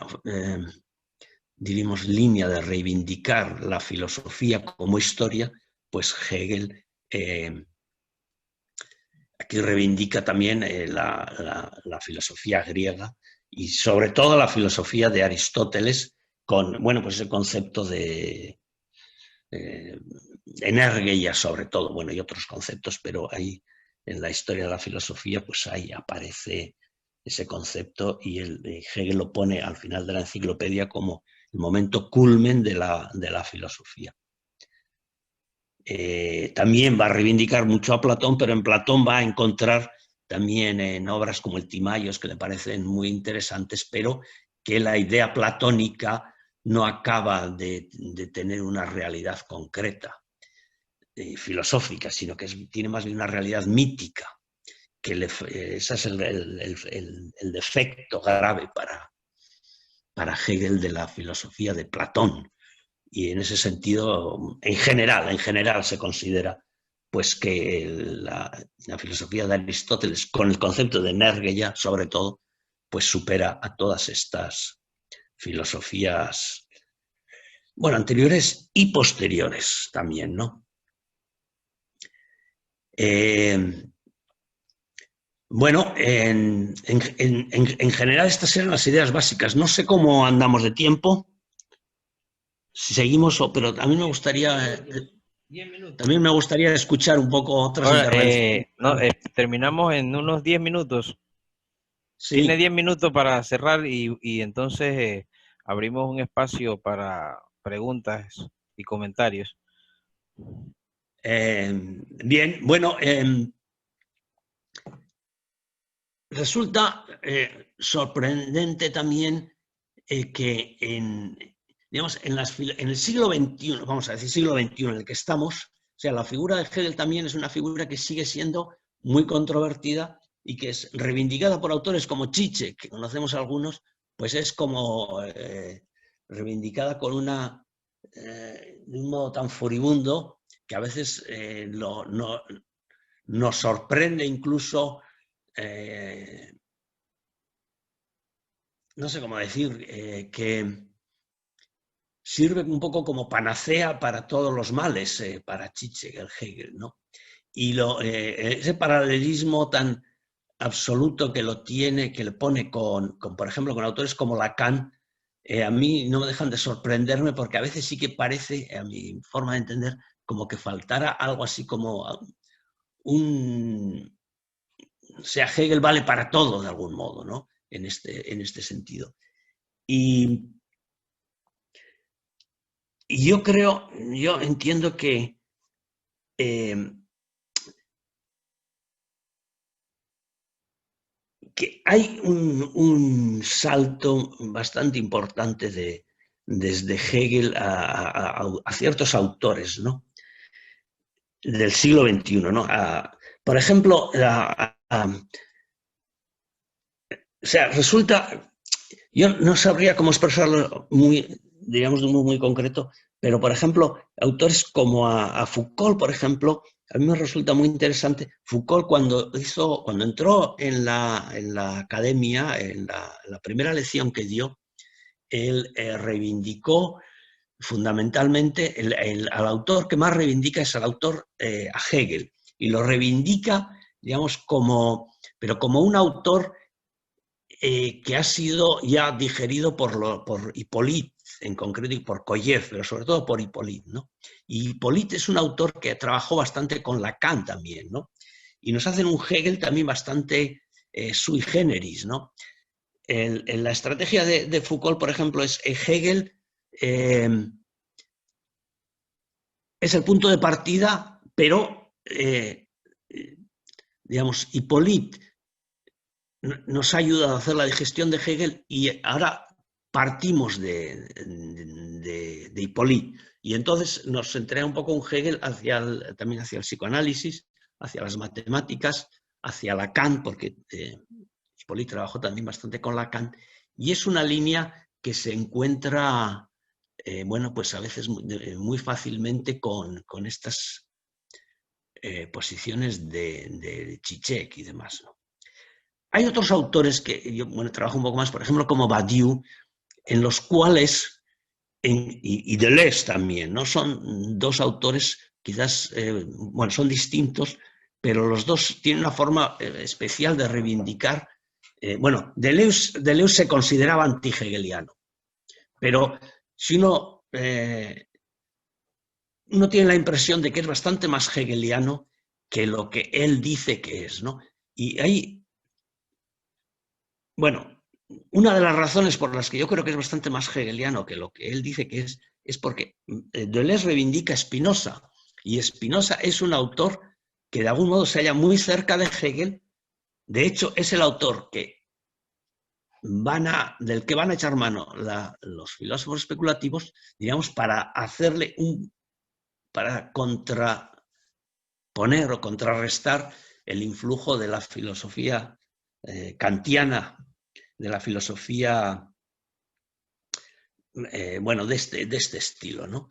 diríamos, línea de reivindicar la filosofía como historia, pues Hegel aquí reivindica también la filosofía griega y sobre todo la filosofía de Aristóteles con, bueno, pues ese concepto de energía sobre todo, bueno, y otros conceptos, pero ahí en la historia de la filosofía, pues ahí aparece ese concepto y Hegel lo pone al final de la enciclopedia como el momento culmen de la filosofía. También va a reivindicar mucho a Platón, pero en Platón va a encontrar también en obras como el Timaios, que le parecen muy interesantes, pero que la idea platónica no acaba de tener una realidad concreta, filosófica, sino que tiene más bien una realidad mítica, que ese es el defecto grave para Hegel de la filosofía de Platón. Y en ese sentido, en general se considera pues que la filosofía de Aristóteles, con el concepto de energía, sobre todo, pues supera a todas estas filosofías, bueno, anteriores y posteriores también, ¿no? Bueno, en general estas eran las ideas básicas. No sé cómo andamos de tiempo, si seguimos, pero a mí me gustaría... 10 minutos. También me gustaría escuchar un poco otras Ahora, intervenciones. no, terminamos en unos 10 minutos. Tiene Sí, 10 minutos para cerrar y entonces abrimos un espacio para preguntas y comentarios. bien, bueno, resulta sorprendente también que digamos, en el siglo XXI, vamos a decir siglo XXI en el que estamos, sea, la figura de Hegel también es una figura que sigue siendo muy controvertida y que es reivindicada por autores como Zizek, que conocemos algunos, pues es como reivindicada con de un modo tan furibundo que a veces nos sorprende incluso, no sé cómo decir, que sirve un poco como panacea para todos los males, para Zizek, el Hegel, ¿no? Y ese paralelismo tan absoluto que lo tiene, que le pone por ejemplo, con autores como Lacan, a mí no me dejan de sorprenderme porque a veces sí que parece, a mi forma de entender, como que faltara algo así como un... O sea, Hegel vale para todo de algún modo, ¿no? En este sentido. Y yo entiendo que hay un salto bastante importante desde Hegel a ciertos autores, ¿no? Del siglo XXI, ¿no? Por ejemplo, o sea, resulta, yo no sabría cómo expresarlo digamos, de un modo muy concreto, pero, por ejemplo, autores como a Foucault, por ejemplo, a mí me resulta muy interesante. Foucault, cuando entró en la academia, en la primera lección que dio, él reivindicó fundamentalmente, al autor que más reivindica es al autor, a Hegel, y lo reivindica, digamos, pero como un autor que ha sido ya digerido por Hippolyte, en concreto, y por Koyev, pero sobre todo por Hippolyte, ¿no? Y Hippolyte es un autor que trabajó bastante con Lacan también, ¿no? Y nos hacen un Hegel también bastante sui generis, ¿no? En la estrategia de Foucault, por ejemplo, es Hegel es el punto de partida, pero, digamos, Hippolyte nos ha ayudado a hacer la digestión de Hegel y ahora partimos de Hippolyte. Y entonces nos entrega un poco un Hegel también hacia el psicoanálisis, hacia las matemáticas, hacia Lacan, porque Hippolyte trabajó también bastante con Lacan, y es una línea que se encuentra, bueno, pues a veces muy fácilmente con estas posiciones de Zizek y demás, ¿no? Hay otros autores que yo trabajo un poco más, por ejemplo, como Badiou, en los cuales, y Deleuze también, ¿no? Son dos autores, quizás, bueno, son distintos, pero los dos tienen una forma especial de reivindicar. Bueno, Deleuze se consideraba anti-hegeliano, pero si uno tiene la impresión de que es bastante más hegeliano que lo que él dice que es, ¿no? Y hay, bueno, una de las razones por las que yo creo que es bastante más hegeliano que lo que él dice que es porque Deleuze reivindica a Spinoza, y Spinoza es un autor que de algún modo se halla muy cerca de Hegel. De hecho, es el autor del que van a echar mano los filósofos especulativos, digamos, para contraponer o contrarrestar el influjo de la filosofía kantiana, de la filosofía, bueno, de este estilo, ¿no?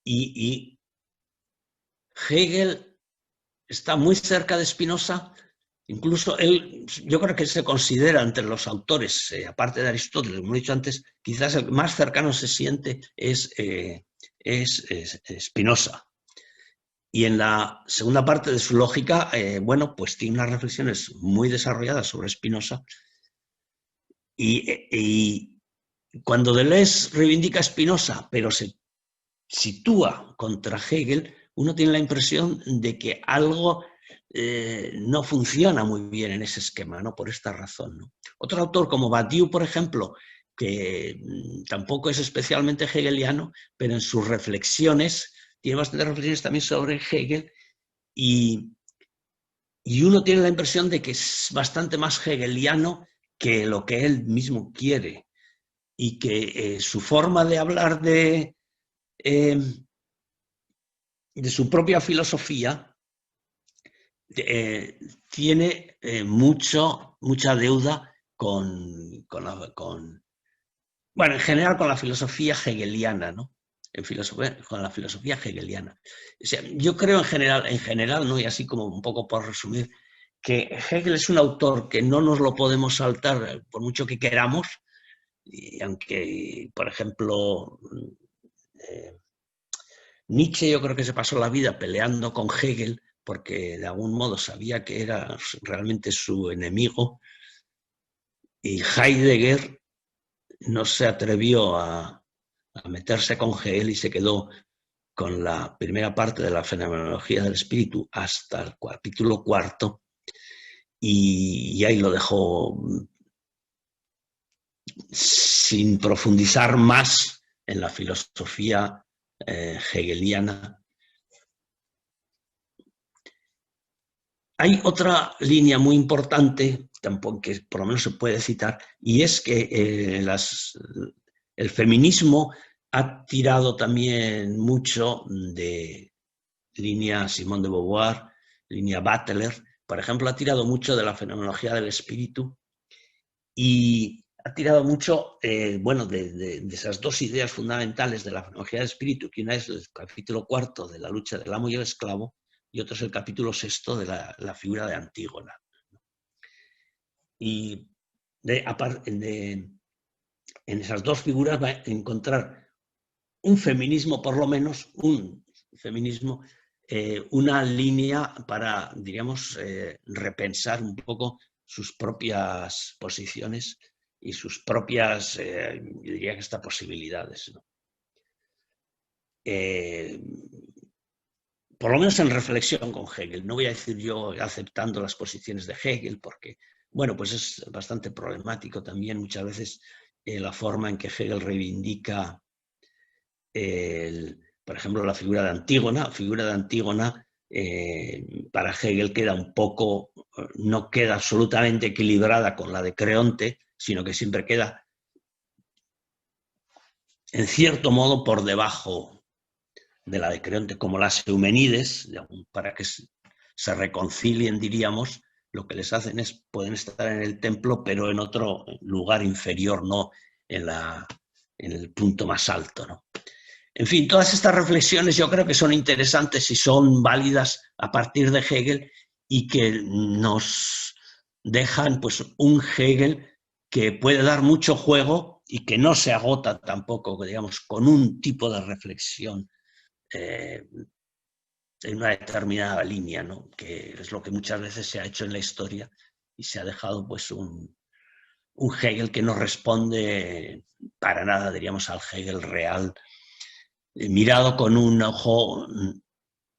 Y Hegel está muy cerca de Spinoza, incluso yo creo que se considera entre los autores, aparte de Aristóteles, como he dicho antes, quizás el más cercano se siente es Spinoza. Y en la segunda parte de su lógica, bueno, pues tiene unas reflexiones muy desarrolladas sobre Spinoza, y cuando Deleuze reivindica a Spinoza, pero se sitúa contra Hegel, uno tiene la impresión de que algo no funciona muy bien en ese esquema, ¿no? Por esta razón, ¿no? Otro autor como Badiou, por ejemplo, que tampoco es especialmente hegeliano, pero en sus reflexiones, tiene bastantes reflexiones también sobre Hegel, y uno tiene la impresión de que es bastante más hegeliano que lo que él mismo quiere, y que su forma de hablar de su propia filosofía, tiene mucha deuda bueno, en general con la filosofía hegeliana, ¿no? Con la filosofía hegeliana. O sea, yo creo en general, ¿no? Y así como un poco por resumir, que Hegel es un autor que no nos lo podemos saltar por mucho que queramos, y aunque, por ejemplo, Nietzsche yo creo que se pasó la vida peleando con Hegel porque de algún modo sabía que era realmente su enemigo, y Heidegger no se atrevió a meterse con Hegel y se quedó con la primera parte de la fenomenología del espíritu hasta el capítulo 4, y ahí lo dejó sin profundizar más en la filosofía hegeliana. Hay otra línea muy importante, tampoco, que por lo menos se puede citar, y es que el feminismo ha tirado también mucho de línea Simone de Beauvoir, línea Butler, por ejemplo, ha tirado mucho de la fenomenología del espíritu y ha tirado mucho, bueno, de esas dos ideas fundamentales de la fenomenología del espíritu, que una es el capítulo 4 de la lucha del amo y el esclavo, y otro es el capítulo 6 de la figura de Antígona. Y en esas dos figuras va a encontrar un feminismo, por lo menos, una línea para, diríamos, repensar un poco sus propias posiciones y sus propias, yo diría que hasta posibilidades, ¿no? Por lo menos en reflexión con Hegel. No voy a decir yo aceptando las posiciones de Hegel, porque, bueno, pues es bastante problemático también muchas veces la forma en que Hegel reivindica, por ejemplo, la figura de Antígona. La figura de Antígona para Hegel queda un poco, no queda absolutamente equilibrada con la de Creonte, sino que siempre queda, en cierto modo, por debajo de la de Creonte, como las Eumenides, para que se reconcilien, diríamos. Lo que les hacen es, pueden estar en el templo, pero en otro lugar inferior, no en el punto más alto, ¿no? En fin, todas estas reflexiones yo creo que son interesantes y son válidas a partir de Hegel, y que nos dejan pues un Hegel que puede dar mucho juego y que no se agota tampoco, digamos, con un tipo de reflexión en una determinada línea, ¿no? Que es lo que muchas veces se ha hecho en la historia, y se ha dejado pues un Hegel que no responde para nada, diríamos, al Hegel real, mirado con un ojo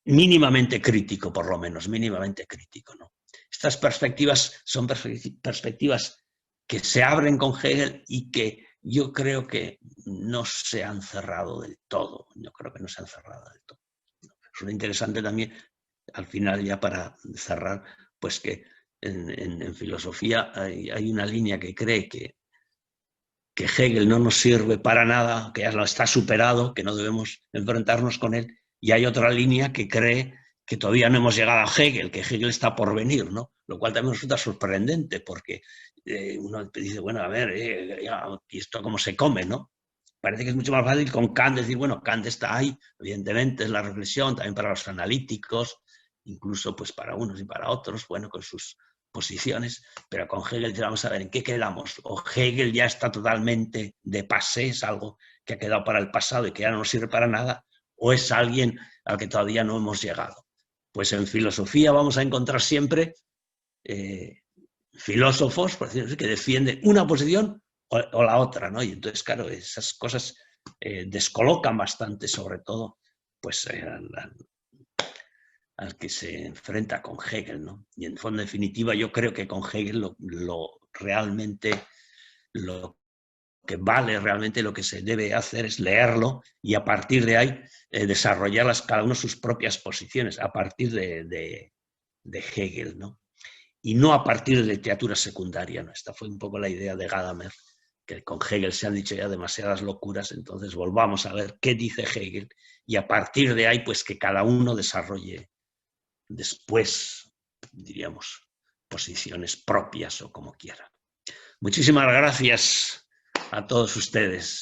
mínimamente crítico, por lo menos, mínimamente crítico, ¿no? Estas perspectivas son perspectivas que se abren con Hegel y que yo creo que no se han cerrado del todo. Yo creo que no se han cerrado del todo. Es muy interesante también, al final, ya para cerrar, pues que en filosofía hay una línea que cree que Hegel no nos sirve para nada, que ya lo está superado, que no debemos enfrentarnos con él, y hay otra línea que cree que todavía no hemos llegado a Hegel, que Hegel está por venir, ¿no? Lo cual también resulta sorprendente, porque uno dice, bueno, a ver, ¿y esto cómo se come, no? Parece que es mucho más fácil con Kant decir, bueno, Kant está ahí, evidentemente es la reflexión, también para los analíticos, incluso pues para unos y para otros, bueno, con sus posiciones, pero con Hegel vamos a ver en qué quedamos. O Hegel ya está totalmente de pasé, es algo que ha quedado para el pasado y que ya no nos sirve para nada, o es alguien al que todavía no hemos llegado. Pues en filosofía vamos a encontrar siempre filósofos, por decirlo así, que defienden una posición o la otra, ¿no? Y entonces, claro, esas cosas descolocan bastante, sobre todo, pues al que se enfrenta con Hegel, ¿no? Y en forma definitiva yo creo que con Hegel realmente lo que vale, realmente lo que se debe hacer es leerlo, y a partir de ahí desarrollar cada uno sus propias posiciones, a partir de Hegel, ¿no? Y no a partir de literatura secundaria, ¿no? Esta fue un poco la idea de Gadamer, que con Hegel se han dicho ya demasiadas locuras, entonces volvamos a ver qué dice Hegel y a partir de ahí, pues que cada uno desarrolle después, diríamos, posiciones propias o como quiera. Muchísimas gracias a todos ustedes.